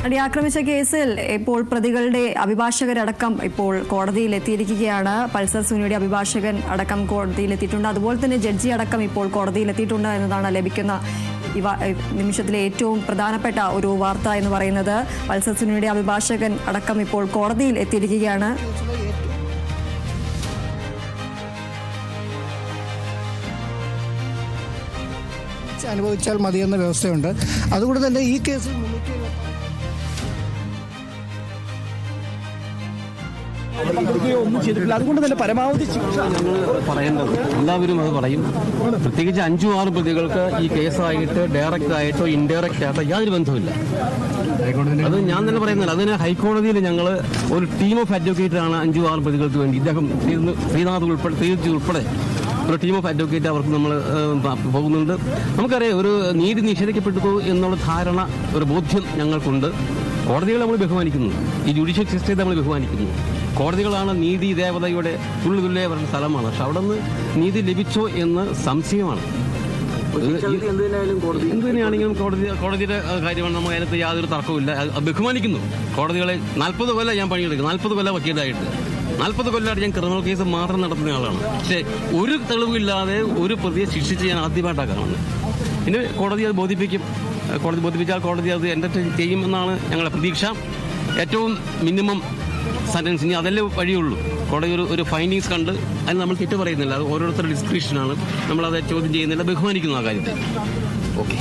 നടി ആക്രമിച്ച കേസിൽ ഇപ്പോൾ പ്രതികളുടെ അഭിഭാഷകരടക്കം ഇപ്പോൾ കോടതിയിൽ എത്തിയിരിക്കുകയാണ്. പൾസർ സുനിയുടെ അഭിഭാഷകൻ അടക്കം കോടതിയിലെത്തിയിട്ടുണ്ട്. അതുപോലെ തന്നെ ജഡ്ജി അടക്കം ഇപ്പോൾ കോടതിയിലെത്തിയിട്ടുണ്ട് എന്നതാണ് ലഭിക്കുന്ന നിമിഷത്തിലെ ഏറ്റവും പ്രധാനപ്പെട്ട ഒരു വാർത്ത എന്ന് പറയുന്നത്. പൾസർ സുനിയുടെ അഭിഭാഷകൻ അടക്കം ഇപ്പോൾ കോടതിയിൽ എത്തിയിരിക്കുകയാണ്. അനുഭവിച്ചാൽ മതിയെന്ന വ്യവസ്ഥയുണ്ട്. അതുകൊണ്ട് തന്നെ ഈ കേസിൽ ഒന്നും ചെയ്തിട്ടില്ല. അതുകൊണ്ട് തന്നെ പരമാവധി ഞങ്ങൾ പറയേണ്ടത് എല്ലാവരും അത് പറയും. പ്രത്യേകിച്ച് 5-6 പ്രതികൾക്ക് ഈ കേസായിട്ട് ഡയറക്റ്റ് ആയിട്ടോ ഇൻഡയറക്റ്റ് ആയിട്ടോ യാതൊരു ബന്ധവുമില്ല. അത് ഞാൻ തന്നെ പറയുന്നില്ല. അതിന് ഹൈക്കോടതിയിൽ ഞങ്ങൾ ഒരു ടീം ഓഫ് അഡ്വക്കേറ്റാണ് 5-6 പ്രതികൾക്ക് വേണ്ടി. ഇദ്ദേഹം ശ്രീനാഥ് ഉൾപ്പെടെ ഒരു ടീം ഓഫ് അഡ്വക്കേറ്റ് അവർക്ക് നമ്മൾ പോകുന്നുണ്ട്. നമുക്കറിയാം ഒരു നീതി നിഷേധിക്കപ്പെട്ടു എന്നുള്ള ധാരണ, ഒരു ബോധ്യം ഞങ്ങൾക്കുണ്ട്. കോടതികളെ നമ്മൾ ബഹുമാനിക്കുന്നു, ഈ ജുഡീഷ്യൽ സിസ്റ്റത്തെ നമ്മൾ ബഹുമാനിക്കുന്നു. കോടതികളാണ് നീതി ദേവതയുടെ തുള്ളിതുള്ളിയെ വരുന്ന സ്ഥലമാണ്. പക്ഷെ അവിടെ നിന്ന് നീതി ലഭിച്ചോ എന്ന് സംശയമാണ്. എന്തുതന്നെയാണെങ്കിലും കോടതിയുടെ കാര്യമാണ്. നമ്മൾ അതിനകത്ത് യാതൊരു തർക്കവുമില്ല. ബഹുമാനിക്കുന്നു കോടതികളെ. 40 കൊല്ലം ഞാൻ പണിയെടുക്കും, 40 കൊല്ലം വക്കീലായിട്ട്. 40 കൊല്ലമായിട്ട് ഞാൻ ക്രിമിനൽ കേസ് മാത്രം നടത്തുന്ന ആളാണ്. പക്ഷേ ഒരു തെളിവില്ലാതെ ഒരു പ്രതിയെ ശിക്ഷിച്ച് ഞാൻ ആദ്യമായിട്ടാണ് കാണുന്നത്. പിന്നെ കോടതി അത് ബോധിപ്പിക്കും. കോടതി ബോധിപ്പിച്ചാൽ കോടതി അത് എൻ്റർടൈൻ ചെയ്യുമെന്നാണ് ഞങ്ങളുടെ പ്രതീക്ഷ. ഏറ്റവും മിനിമം സെൻറ്റൻസ്, ഇനി അതല്ലേ വഴിയുള്ളൂ. കോടതി ഒരു ഫൈൻഡിങ്സ് കണ്ട് അതിന് നമ്മൾ തെറ്റ് പറയുന്നില്ല. അത് ഓരോരുത്തരുടെ ഡിസ്ക്രിപ്ഷനാണ്. നമ്മളത് ചോദ്യം ചെയ്യുന്നില്ല, ബഹുമാനിക്കുന്നു ആ കാര്യത്തെ. ഓക്കെ.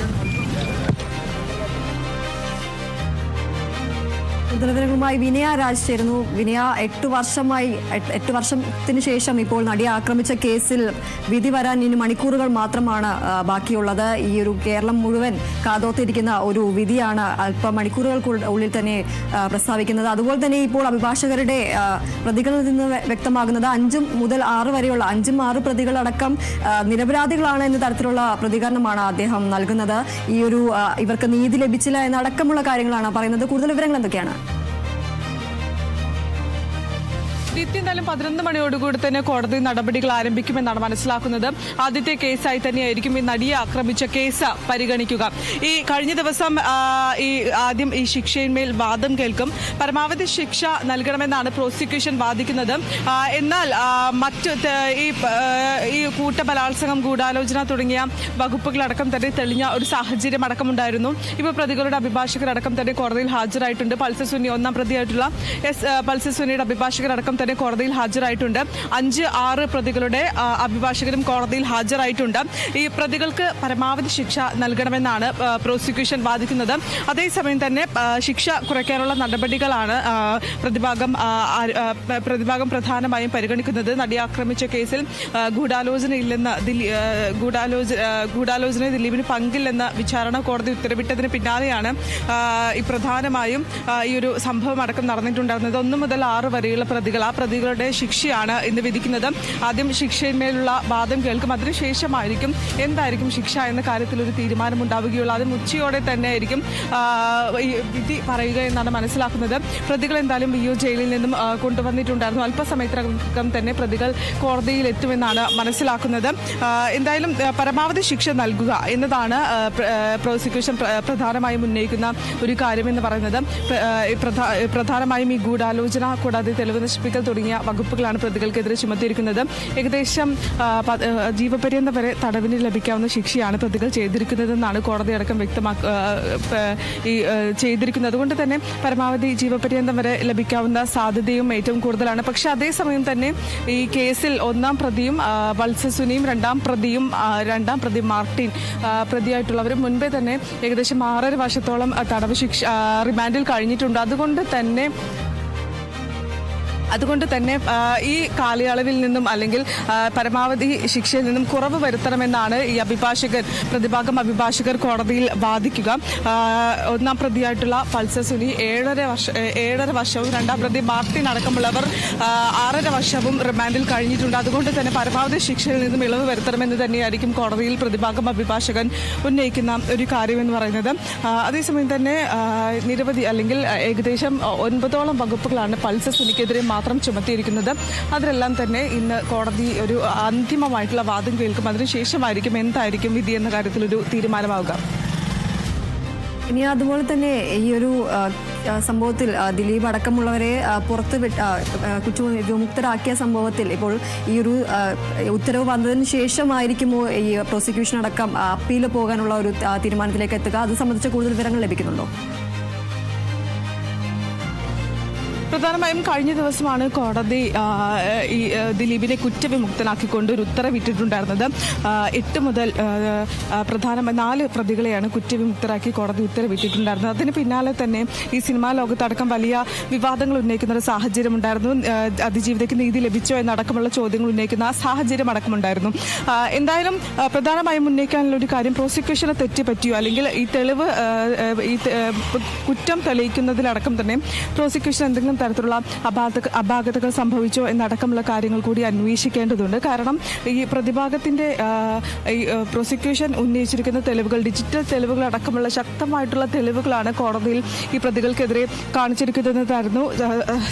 വിവരങ്ങളുമായി വിനയ രാജ് ചേരുന്നു. വിനയ, 8 വർഷത്തിന് ശേഷം ഇപ്പോൾ നടിയെ ആക്രമിച്ച കേസിൽ വിധി വരാൻ ഇനി മണിക്കൂറുകൾ മാത്രമാണ് ബാക്കിയുള്ളത്. ഈ ഒരു കേരളം മുഴുവൻ കാതോത്തിരിക്കുന്ന ഒരു വിധിയാണ് അല്പ മണിക്കൂറുകൾക്കുള്ളിൽ തന്നെ പ്രസ്താവിക്കുന്നത്. അതുപോലെ തന്നെ ഇപ്പോൾ അഭിഭാഷകരുടെ പ്രതികളിൽ നിന്ന് വ്യക്തമാകുന്നത് 5 മുതൽ 6 വരെയുള്ള 5-6 പ്രതികളടക്കം നിരപരാധികളാണ് എന്ന തരത്തിലുള്ള പ്രതികരണമാണ് അദ്ദേഹം നൽകുന്നത്. ഈ ഒരു ഇവർക്ക് നീതി ലഭിച്ചില്ല എന്നടക്കമുള്ള കാര്യങ്ങളാണ് പറയുന്നത്. കൂടുതൽ വിവരങ്ങൾ എന്തൊക്കെയാണ്? എന്തായാലും 11 മണിയോടുകൂടി തന്നെ കോടതി നടപടികൾ ആരംഭിക്കുമെന്നാണ് മനസ്സിലാക്കുന്നത്. ആദ്യത്തെ കേസായി തന്നെയായിരിക്കും ഈ നടിയെ ആക്രമിച്ച കേസ് പരിഗണിക്കുക. ഈ കഴിഞ്ഞ ദിവസം ആദ്യം ഈ ശിക്ഷയിന്മേൽ വാദം കേൾക്കും. പരമാവധി ശിക്ഷ നൽകണമെന്നാണ് പ്രോസിക്യൂഷൻ വാദിക്കുന്നത്. എന്നാൽ മറ്റ് ഈ കൂട്ടബലാത്സംഗം, ഗൂഢാലോചന തുടങ്ങിയ വകുപ്പുകളടക്കം തന്നെ തെളിഞ്ഞ ഒരു സാഹചര്യം അടക്കമുണ്ടായിരുന്നു. ഇപ്പോൾ പ്രതികളുടെ അഭിഭാഷകരടക്കം തന്നെ കോടതിയിൽ ഹാജരായിട്ടുണ്ട്. പൾസർ സുനി 1-ാം പ്രതിയായിട്ടുള്ള പൾസർ സുനിയുടെ അഭിഭാഷകരടക്കം തന്നെ കോടതിയിൽ ഹാജരായിട്ടുണ്ട്. 5-6 പ്രതികളുടെ അഭിഭാഷകരും കോടതിയിൽ ഹാജരായിട്ടുണ്ട്. ഈ പ്രതികൾക്ക് പരമാവധി ശിക്ഷ നൽകണമെന്നാണ് പ്രോസിക്യൂഷൻ വാദിക്കുന്നത്. അതേസമയം തന്നെ ശിക്ഷ കുറയ്ക്കാനുള്ള നടപടികളാണ് പ്രതിഭാഗം പ്രധാനമായും പരിഗണിക്കുന്നത്. നടിയെ ആക്രമിച്ച കേസിൽ ഗൂഢാലോചന ദിലീപിന് പങ്കില്ലെന്ന വിചാരണ കോടതി ഉത്തരവിട്ടതിന് പിന്നാലെയാണ് ഈ പ്രധാനമായും ഈ ഒരു സംഭവം അടക്കം നടന്നിട്ടുണ്ടായിരുന്നത്. 1 മുതൽ 6 വരെയുള്ള പ്രതികൾ, ആ പ്രതികളുടെ ശിക്ഷയാണ് ഇന്ന് വിധിക്കുന്നത്. ആദ്യം ശിക്ഷയിന്മേലുള്ള വാദം കേൾക്കും. അതിനുശേഷമായിരിക്കും എന്തായിരിക്കും ശിക്ഷ എന്ന കാര്യത്തിൽ ഒരു തീരുമാനമുണ്ടാവുകയുള്ളൂ. അതിന് ഉച്ചയോടെ തന്നെ ആയിരിക്കും വിധി പറയുക എന്നാണ് മനസ്സിലാക്കുന്നത്. പ്രതികൾ എന്തായാലും വിയ്യൂർ ജയിലിൽ നിന്നും കൊണ്ടുവന്നിട്ടുണ്ടായിരുന്നു. അല്പസമയത്തിനകം തന്നെ പ്രതികൾ കോടതിയിൽ എത്തുമെന്നാണ് മനസ്സിലാക്കുന്നത്. എന്തായാലും പരമാവധി ശിക്ഷ നൽകുക എന്നതാണ് പ്രോസിക്യൂഷൻ പ്രധാനമായും ഉന്നയിക്കുന്ന ഒരു കാര്യമെന്ന് പറയുന്നത്. പ്രധാനമായും ഈ ഗൂഢാലോചന കൂടാതെ തെളിവ് നശിപ്പിക്കൽ തുടങ്ങിയ വകുപ്പുകളാണ് പ്രതികൾക്കെതിരെ ചുമത്തിയിരിക്കുന്നത്. ഏകദേശം ജീവപര്യന്തം വരെ തടവിന് ലഭിക്കാവുന്ന ശിക്ഷയാണ് പ്രതികൾ ചെയ്തിരിക്കുന്നതെന്നാണ് കോടതി അടക്കം ചെയ്തിരിക്കുന്നത്. അതുകൊണ്ട് തന്നെ പരമാവധി ജീവപര്യന്തം വരെ ലഭിക്കാവുന്ന സാധ്യതയും ഏറ്റവും കൂടുതലാണ്. പക്ഷേ അതേസമയം തന്നെ ഈ കേസിൽ 1-ാം പ്രതിയും പൾസർ സുനിയും 2-ാം പ്രതി മാർട്ടിൻ പ്രതിയായിട്ടുള്ളവരും മുൻപേ തന്നെ ഏകദേശം 6.5 വർഷത്തോളം തടവ് ശിക്ഷ റിമാൻഡിൽ കഴിഞ്ഞിട്ടുണ്ട്. അതുകൊണ്ട് തന്നെ ഈ കാലയളവിൽ നിന്നും അല്ലെങ്കിൽ പരമാവധി ശിക്ഷയിൽ നിന്നും കുറവ് വരുത്തണമെന്നാണ് ഈ പ്രതിഭാഗം അഭിഭാഷകർ കോടതിയിൽ വാദിക്കുക. 1-ാം പ്രതിയായിട്ടുള്ള പൾസർ സുനി 7.5 വർഷവും 2-ാം പ്രതി മാർട്ടിൻ അടക്കമുള്ളവർ 6.5 വർഷവും റിമാൻഡിൽ കഴിഞ്ഞിട്ടുണ്ട്. അതുകൊണ്ട് തന്നെ പരമാവധി ശിക്ഷയിൽ നിന്നും ഇളവ് വരുത്തണമെന്ന് തന്നെയായിരിക്കും കോടതിയിൽ പ്രതിഭാഗം അഭിഭാഷകൻ ഉന്നയിക്കുന്ന ഒരു കാര്യമെന്ന് പറയുന്നത്. അതേസമയം തന്നെ നിരവധി അല്ലെങ്കിൽ ഏകദേശം 9ഓളം വകുപ്പുകളാണ് പൾസർ സുനിക്കെതിരെ മാത്രം ചുമത്തിയിരിക്കുന്നത്. അതിലെല്ലാം തന്നെ ഇന്ന് കോടതി ഒരു അന്തിമമായിട്ടുള്ള വാദം കേൾക്കും. അതിനുശേഷമായിരിക്കും എന്തായിരിക്കും വിധി എന്ന കാര്യത്തിലൊരു തീരുമാനമാവുക. ഇനി അതുപോലെ തന്നെ ഈ ഒരു സംഭവത്തിൽ ദിലീപ് അടക്കമുള്ളവരെ കുറ്റവിമുക്തരാക്കിയ സംഭവത്തിൽ ഇപ്പോൾ ഈ ഒരു ഉത്തരവ് വന്നതിന് ശേഷമായിരിക്കുമോ ഈ പ്രോസിക്യൂഷൻ അടക്കം അപ്പീൽ പോകാനുള്ള ഒരു തീരുമാനത്തിലേക്ക് എത്തുക? അത് സംബന്ധിച്ച കൂടുതൽ വിവരങ്ങൾ ലഭിക്കുന്നുണ്ടോ? പ്രധാനമായും കഴിഞ്ഞ ദിവസമാണ് കോടതി ഈ ദിലീപിനെ കുറ്റവിമുക്തനാക്കിക്കൊണ്ട് ഒരു ഉത്തരവിട്ടിട്ടുണ്ടായിരുന്നത്. 8 മുതൽ പ്രധാനമായി 4 പ്രതികളെയാണ് കുറ്റവിമുക്തരാക്കി കോടതി ഉത്തരവിട്ടിട്ടുണ്ടായിരുന്നത്. അതിന് പിന്നാലെ തന്നെ ഈ സിനിമാ ലോകത്തടക്കം വലിയ വിവാദങ്ങൾ ഉന്നയിക്കുന്ന ഒരു സാഹചര്യം ഉണ്ടായിരുന്നു. അതിജീവിതയ്ക്ക് നീതി ലഭിച്ചോ എന്നടക്കമുള്ള ചോദ്യങ്ങൾ ഉന്നയിക്കുന്ന ആ സാഹചര്യം അടക്കമുണ്ടായിരുന്നു. എന്തായാലും പ്രധാനമായും ഉന്നയിക്കാനുള്ള ഒരു കാര്യം, പ്രോസിക്യൂഷനെ തെറ്റുപറ്റിയോ അല്ലെങ്കിൽ ഈ തെളിവ് കുറ്റം തെളിയിക്കുന്നതിലടക്കം തന്നെ പ്രോസിക്യൂഷൻ എന്തെങ്കിലും തരത്തിലുള്ള അപാകതകൾ സംഭവിച്ചോ എന്നടക്കമുള്ള കാര്യങ്ങൾ കൂടി അന്വേഷിക്കേണ്ടതുണ്ട്. കാരണം ഈ പ്രതിഭാഗത്തിന്റെ പ്രോസിക്യൂഷൻ ഉന്നയിച്ചിരിക്കുന്ന തെളിവുകൾ, ഡിജിറ്റൽ തെളിവുകൾ അടക്കമുള്ള ശക്തമായിട്ടുള്ള തെളിവുകളാണ് കോടതിയിൽ ഈ പ്രതികൾക്കെതിരെ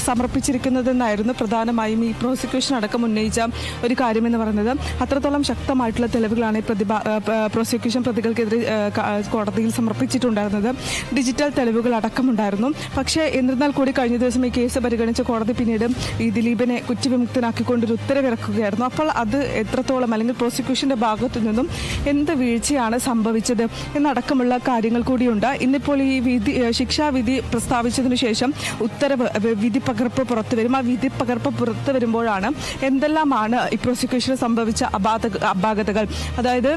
സമർപ്പിച്ചിരിക്കുന്നതെന്നായിരുന്നു പ്രധാനമായും ഈ പ്രോസിക്യൂഷൻ അടക്കം ഉന്നയിച്ച ഒരു കാര്യമെന്ന് പറയുന്നത്. അത്രത്തോളം ശക്തമായിട്ടുള്ള തെളിവുകളാണ് ഈ പ്രോസിക്യൂഷൻ പ്രതികൾക്കെതിരെ കോടതിയിൽ സമർപ്പിച്ചിട്ടുണ്ടായിരുന്നത്. ഡിജിറ്റൽ തെളിവുകൾ അടക്കമുണ്ടായിരുന്നു. പക്ഷേ എന്നിരുന്നാൽ കൂടി കഴിഞ്ഞ ദിവസം ഈ കേസ് പരിഗണിച്ച കോടതി പിന്നീട് ഈ ദിലീപിനെ കുറ്റവിമുക്തനാക്കിക്കൊണ്ടൊരു ഉത്തരവിറക്കുകയായിരുന്നു. അപ്പോൾ അത് എത്രത്തോളം, അല്ലെങ്കിൽ പ്രോസിക്യൂഷന്റെ ഭാഗത്തു നിന്നും എന്ത് വീഴ്ചയാണ് സംഭവിച്ചത് എന്നടക്കമുള്ള കാര്യങ്ങൾ കൂടിയുണ്ട്. ഇന്നിപ്പോൾ ഈ ശിക്ഷാവിധി പ്രസ്താവിച്ചതിനു ശേഷം വിധി പകർപ്പ് പുറത്തു വരും. ആ വിധി പകർപ്പ് പുറത്തു വരുമ്പോഴാണ് എന്തെല്ലാമാണ് ഈ പ്രോസിക്യൂഷന് സംഭവിച്ച അപാകതകൾ, അതായത്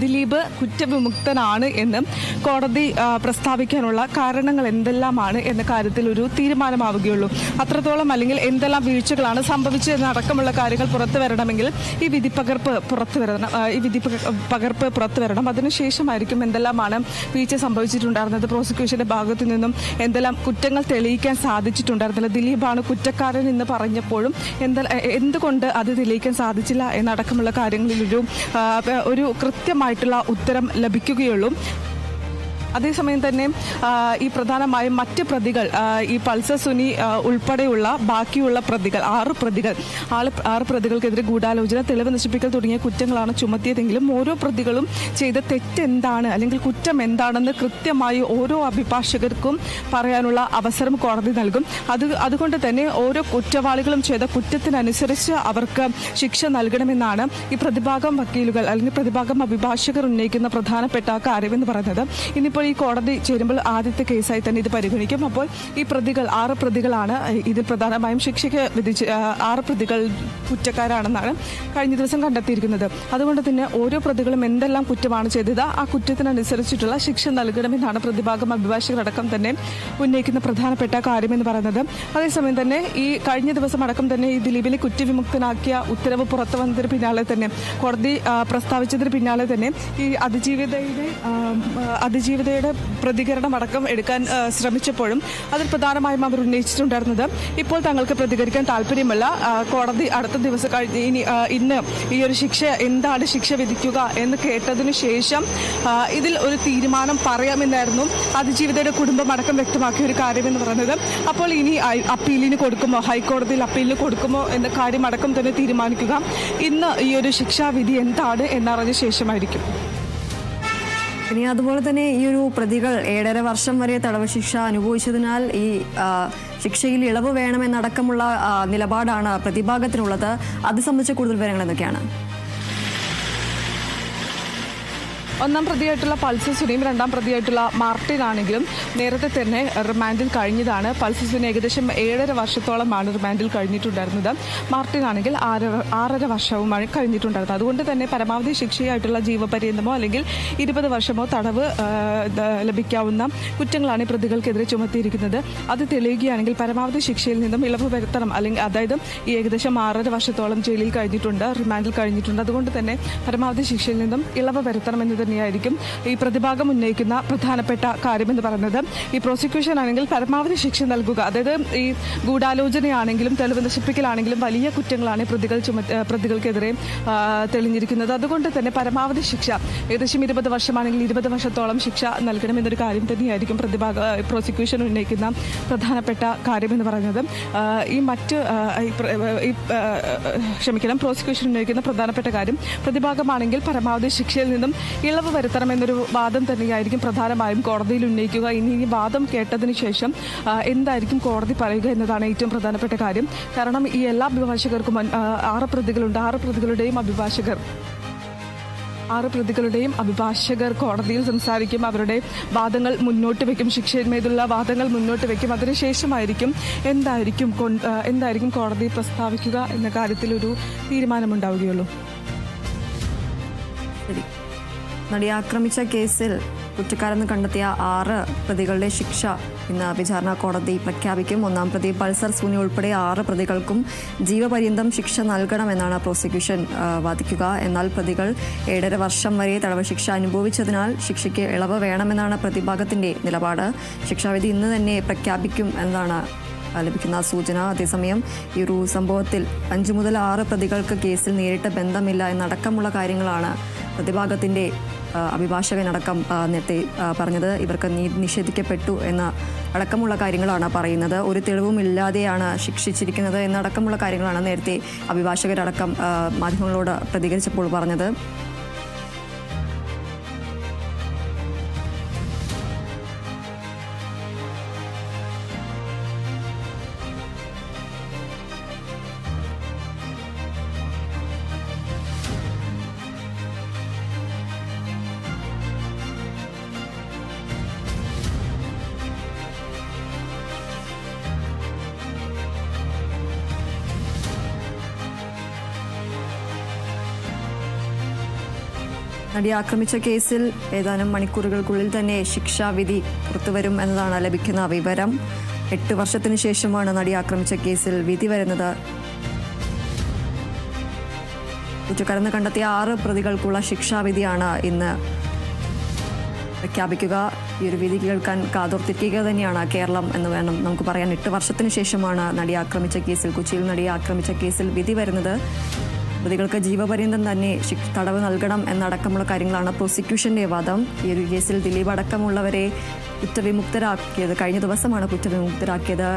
ദിലീപ് കുറ്റവിമുക്തനാണ് എന്ന് കോടതി പ്രസ്താവിക്കാനുള്ള കാരണങ്ങൾ എന്തെല്ലാമാണ് എന്ന കാര്യത്തിൽ ഒരു തീരുമാനമാവുകയുള്ളൂ. അത്രത്തോളം അല്ലെങ്കിൽ എന്തെല്ലാം വീഴ്ചകളാണ് സംഭവിച്ചതെന്നടക്കമുള്ള കാര്യങ്ങൾ പുറത്തു വരണമെങ്കിൽ ഈ വിധി പകർപ്പ് പുറത്തു വരണം. അതിനുശേഷമായിരിക്കും എന്തെല്ലാമാണ് വീഴ്ച സംഭവിച്ചിട്ടുണ്ടായിരുന്നത്, പ്രോസിക്യൂഷന്റെ ഭാഗത്തു നിന്നും എന്തെല്ലാം കുറ്റങ്ങൾ തെളിയിക്കാൻ സാധിച്ചിട്ടുണ്ടായിരുന്നില്ല, ദിലീപാണ് കുറ്റക്കാരൻ എന്ന് പറഞ്ഞപ്പോഴും എന്തുകൊണ്ട് അത് തെളിയിക്കാൻ സാധിച്ചില്ല എന്നടക്കമുള്ള കാര്യങ്ങളിൽ ഒരു കൃത്യമായിട്ടുള്ള ഉത്തരം ലഭിക്കുകയുള്ളൂ. അതേസമയം തന്നെ ഈ പ്രധാനമായും മറ്റ് പ്രതികൾ, ഈ പൾസർ സുനി ഉൾപ്പെടെയുള്ള ബാക്കിയുള്ള പ്രതികൾ 6 പ്രതികൾക്കെതിരെ ഗൂഢാലോചന, തെളിവ് നശിപ്പിക്കൽ തുടങ്ങിയ കുറ്റങ്ങളാണ് ചുമത്തിയതെങ്കിലും ഓരോ പ്രതികളും ചെയ്ത തെറ്റെന്താണ് അല്ലെങ്കിൽ കുറ്റം എന്താണെന്ന് കൃത്യമായി ഓരോ അഭിഭാഷകർക്കും പറയാനുള്ള അവസരം കോടതി നൽകും. അതുകൊണ്ട് തന്നെ ഓരോ കുറ്റവാളികളും ചെയ്ത കുറ്റത്തിനനുസരിച്ച് അവർക്ക് ശിക്ഷ നൽകണമെന്നാണ് ഈ പ്രതിഭാഗം വക്കീലുകൾ അല്ലെങ്കിൽ പ്രതിഭാഗം അഭിഭാഷകർ ഉന്നയിക്കുന്ന പ്രധാനപ്പെട്ട കാര്യമെന്ന് പറയുന്നത്. ഇന്നിപ്പോൾ ഈ കോടതി ചേരുമ്പോൾ ആദ്യത്തെ കേസായി തന്നെ ഇത് പരിഗണിക്കും. അപ്പോൾ ഈ 6 പ്രതികളാണ് ഇതിൽ പ്രധാനമായും ശിക്ഷയ്ക്ക് വിധിച്ച് 6 പ്രതികൾ കുറ്റക്കാരാണെന്നാണ് കഴിഞ്ഞ ദിവസം കണ്ടെത്തിയിരിക്കുന്നത്. അതുകൊണ്ട് തന്നെ ഓരോ പ്രതികളും എന്തെല്ലാം കുറ്റമാണ് ചെയ്തത് ആ കുറ്റത്തിനനുസരിച്ചിട്ടുള്ള ശിക്ഷ നൽകണമെന്നാണ് പ്രതിഭാഗം അഭിഭാഷകരടക്കം തന്നെ ഉന്നയിക്കുന്ന പ്രധാനപ്പെട്ട കാര്യമെന്ന് പറയുന്നത്. അതേസമയം തന്നെ ഈ കഴിഞ്ഞ ദിവസം അടക്കം തന്നെ ഈ ദിലീപിനെ കുറ്റവിമുക്തനാക്കിയ ഉത്തരവ് പുറത്തു വന്നതിന് പിന്നാലെ തന്നെ, കോടതി പ്രസ്താവിച്ചതിന് പിന്നാലെ തന്നെ ഈ അതിജീവിതയുടെ പ്രതികരണം അടക്കം എടുക്കാൻ ശ്രമിച്ചപ്പോഴും അതിൽ പ്രധാനമായും അവർ ഉന്നയിച്ചിട്ടുണ്ടായിരുന്നത് ഇപ്പോൾ തങ്ങൾക്ക് പ്രതികരിക്കാൻ താല്പര്യമില്ല, കോടതി അടുത്ത ദിവസം ഇന്ന് ഈ ഒരു ശിക്ഷ എന്താണ് ശിക്ഷ വിധിക്കുക എന്ന് കേട്ടതിനു ശേഷം ഇതിൽ ഒരു തീരുമാനം പറയാമെന്നായിരുന്നു അതിജീവിതയുടെ കുടുംബം അടക്കം വ്യക്തമാക്കിയ ഒരു കാര്യമെന്ന് പറയുന്നത്. അപ്പോൾ ഇനി അപ്പീലിന് കൊടുക്കുമോ, ഹൈക്കോടതിയിൽ അപ്പീലിന് കൊടുക്കുമോ എന്ന കാര്യം അടക്കം തന്നെ തീരുമാനിക്കുക ഇന്ന് ഈ ഒരു ശിക്ഷാവിധി എന്താണ് എന്നറിഞ്ഞ ശേഷമായിരിക്കും. ഇനി അതുപോലെ തന്നെ ഈ ഒരു പ്രതികൾ 7.5 വർഷം വരെ തടവ് ശിക്ഷ അനുഭവിച്ചതിനാൽ ഈ ശിക്ഷയിൽ ഇളവ് വേണമെന്നടക്കമുള്ള നിലപാടാണ് പ്രതിഭാഗത്തിനുള്ളത്. അത് സംബന്ധിച്ച കൂടുതൽ വിവരങ്ങൾ എന്തൊക്കെയാണ്? ഒന്നാം പ്രതിയായിട്ടുള്ള പൾസർ സുനിയും 2ാം പ്രതിയായിട്ടുള്ള മാർട്ടിൻ ആണെങ്കിലും നേരത്തെ തന്നെ റിമാൻഡിൽ കഴിഞ്ഞതാണ്. പൾസർ സുനി ഏകദേശം 7.5 വർഷത്തോളമാണ് റിമാൻഡിൽ കഴിഞ്ഞിട്ടുണ്ടായിരുന്നത്. മാർട്ടിൻ ആണെങ്കിൽ 6.5 വർഷവുമാണ് കഴിഞ്ഞിട്ടുണ്ടായിരുന്നത്. അതുകൊണ്ട് തന്നെ പരമാവധി ശിക്ഷയായിട്ടുള്ള ജീവപര്യന്തമോ അല്ലെങ്കിൽ 20 വർഷമോ തടവ് ലഭിക്കാവുന്ന കുറ്റങ്ങളാണ് ഈ പ്രതികൾക്കെതിരെ ചുമത്തിയിരിക്കുന്നത്. അത് തെളിയുകയാണെങ്കിൽ പരമാവധി ശിക്ഷയിൽ നിന്നും ഇളവ് വരുത്തണം. അല്ലെങ്കിൽ അതായത് ഈ ഏകദേശം 6.5 വർഷത്തോളം ജയിലിൽ കഴിഞ്ഞിട്ടുണ്ട്, റിമാൻഡിൽ കഴിഞ്ഞിട്ടുണ്ട്. അതുകൊണ്ട് തന്നെ പരമാവധി ശിക്ഷയിൽ നിന്നും ഇളവ് വരുത്തണമെന്ന് തന്നെയായിരിക്കും ഈ പ്രതിഭാഗം ഉന്നയിക്കുന്ന പ്രധാനപ്പെട്ട കാര്യമെന്ന് പറയുന്നത്. ഈ പ്രോസിക്യൂഷൻ ആണെങ്കിൽ പരമാവധി ശിക്ഷ നൽകുക, അതായത് ഈ ഗൂഢാലോചനയാണെങ്കിലും തെളിവ് നശിപ്പിക്കലാണെങ്കിലും വലിയ കുറ്റങ്ങളാണ് പ്രതികൾക്കെതിരെ തെളിഞ്ഞിരിക്കുന്നത്. അതുകൊണ്ട് തന്നെ പരമാവധി ശിക്ഷ ഏകദേശം 20 വർഷമാണെങ്കിൽ 20 വർഷത്തോളം ശിക്ഷ നൽകണമെന്നൊരു കാര്യം തന്നെയായിരിക്കും പ്രോസിക്യൂഷൻ ഉന്നയിക്കുന്ന പ്രധാനപ്പെട്ട കാര്യമെന്ന് പറയുന്നത്. പ്രോസിക്യൂഷൻ ഉന്നയിക്കുന്ന പ്രധാനപ്പെട്ട കാര്യം പ്രതിഭാഗമാണെങ്കിൽ പരമാവധി ശിക്ഷയിൽ നിന്നും ഇളവ് ഇളവ് വരുത്തണമെന്നൊരു വാദം തന്നെയായിരിക്കും പ്രധാനമായും കോടതിയിൽ ഉന്നയിക്കുക. ഇനി ഈ വാദം കേട്ടതിന് ശേഷം എന്തായിരിക്കും കോടതി പറയുക എന്നതാണ് ഏറ്റവും പ്രധാനപ്പെട്ട കാര്യം. കാരണം ഈ എല്ലാ അഭിഭാഷകർക്കും 6 പ്രതികളുണ്ട്. 6 പ്രതികളുടെയും അഭിഭാഷകർ കോടതിയിൽ സംസാരിക്കും. അവരുടെ വാദങ്ങൾ മുന്നോട്ട് വയ്ക്കും, ശിക്ഷയിന്മേലുള്ള വാദങ്ങൾ മുന്നോട്ട് വയ്ക്കും. അതിനുശേഷമായിരിക്കും എന്തായിരിക്കും കോടതി പ്രസ്താവിക്കുക എന്ന കാര്യത്തിൽ ഒരു തീരുമാനമുണ്ടാവുകയുള്ളൂ. ശരി. നടിയെ ആക്രമിച്ച കേസിൽ കുറ്റക്കാരെന്ന് കണ്ടെത്തിയ 6 പ്രതികളുടെ ശിക്ഷ ഇന്ന് വിചാരണ കോടതി പ്രഖ്യാപിക്കും. 1-ാം പ്രതി പൾസർ സുനി ഉൾപ്പെടെ 6 പ്രതികൾക്കും ജീവപര്യന്തം ശിക്ഷ നൽകണമെന്നാണ് പ്രോസിക്യൂഷൻ വാദിക്കുക. എന്നാൽ പ്രതികൾ 7.5 വർഷം വരെ തടവ് ശിക്ഷ അനുഭവിച്ചതിനാൽ ശിക്ഷയ്ക്ക് ഇളവ് വേണമെന്നാണ് പ്രതിഭാഗത്തിന്റെ നിലപാട്. ശിക്ഷാവിധി ഇന്ന് തന്നെ പ്രഖ്യാപിക്കും എന്നതാണ് ലഭിക്കുന്ന സൂചന. അതേസമയം ഈ ഒരു സംഭവത്തിൽ 5 മുതൽ 6 പ്രതികൾക്ക് കേസിൽ നേരിട്ട് ബന്ധമില്ല എന്നടക്കമുള്ള കാര്യങ്ങളാണ് പ്രതിഭാഗത്തിന്റെ അഭിഭാഷകനടക്കം നേരത്തെ പറഞ്ഞത്. ഇവർക്ക് നീതി നിഷേധിക്കപ്പെട്ടു എന്ന അടക്കമുള്ള കാര്യങ്ങളാണ് പറയുന്നത്. ഒരു തെളിവും ഇല്ലാതെയാണ് ശിക്ഷിച്ചിരിക്കുന്നത് എന്നടക്കമുള്ള കാര്യങ്ങളാണ് നേരത്തെ അഭിഭാഷകരടക്കം മാധ്യമങ്ങളോട് പ്രതികരിച്ചപ്പോൾ പറഞ്ഞത്. നടിയെ ആക്രമിച്ച കേസിൽ ഏതാനും മണിക്കൂറുകൾക്കുള്ളിൽ തന്നെ ശിക്ഷാവിധി പുറത്തുവരും എന്നതാണ് ലഭിക്കുന്ന വിവരം. 8 വർഷത്തിന് ശേഷമാണ് നടിയെ ആക്രമിച്ച കേസിൽ വിധി വരുന്നത്. കുറ്റക്കാരെന്ന് കണ്ടെത്തിയ 6 പ്രതികൾക്കുള്ള ശിക്ഷാവിധിയാണ് ഇന്ന് പ്രഖ്യാപിക്കുക. ഈ ഒരു വിധി കേൾക്കാൻ കാതോർത്തിരിക്കുക തന്നെയാണ് കേരളം എന്ന് വേണം നമുക്ക് പറയാൻ. 8 വർഷത്തിന് ശേഷമാണ് നടിയെ ആക്രമിച്ച കേസിൽ, കൊച്ചിയിൽ നടിയെ ആക്രമിച്ച കേസിൽ വിധി വരുന്നത്. പ്രതികൾക്ക് ജീവപര്യന്തം തന്നെ തടവ് നൽകണം എന്നടക്കമുള്ള കാര്യങ്ങളാണ് പ്രോസിക്യൂഷന്റെ വാദം. ഈ ഒരു കേസിൽ ദിലീപ് അടക്കമുള്ളവരെ കുറ്റവിമുക്തരാക്കിയത് കഴിഞ്ഞ ദിവസമാണ് കുറ്റവിമുക്തരാക്കിയത്.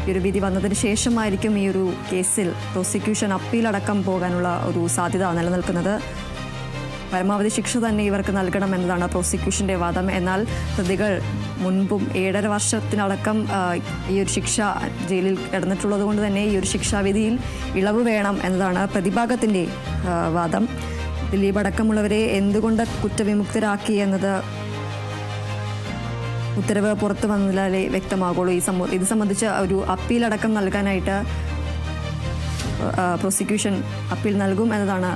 ഈ ഒരു വിധി വന്നതിന് ശേഷമായിരിക്കും ഈ ഒരു കേസിൽ പ്രോസിക്യൂഷൻ അപ്പീലടക്കം പോകാനുള്ള ഒരു സാധ്യത നിലനിൽക്കുന്നത്. പരമാവധി ശിക്ഷ തന്നെ ഇവർക്ക് നൽകണം എന്നതാണ് പ്രോസിക്യൂഷന്റെ വാദം. എന്നാൽ പ്രതികൾ മുൻപും 7.5 വർഷത്തിനടക്കം ഈ ഒരു ശിക്ഷ ജയിലിൽ കിടന്നിട്ടുള്ളത് കൊണ്ട് തന്നെ ഈ ഒരു ശിക്ഷാവിധിയിൽ ഇളവ് വേണം എന്നതാണ് പ്രതിഭാഗത്തിന്റെ വാദം. ദിലീപ് അടക്കമുള്ളവരെ എന്തുകൊണ്ട് കുറ്റവിമുക്തരാക്കി എന്നത് ഉത്തരവ് പുറത്തു വന്നാലേ വ്യക്തമാകുള്ളൂ. ഇത് സംബന്ധിച്ച് ഒരു അപ്പീലടക്കം നൽകാനായിട്ട് പ്രോസിക്യൂഷൻ അപ്പീൽ നൽകും എന്നതാണ്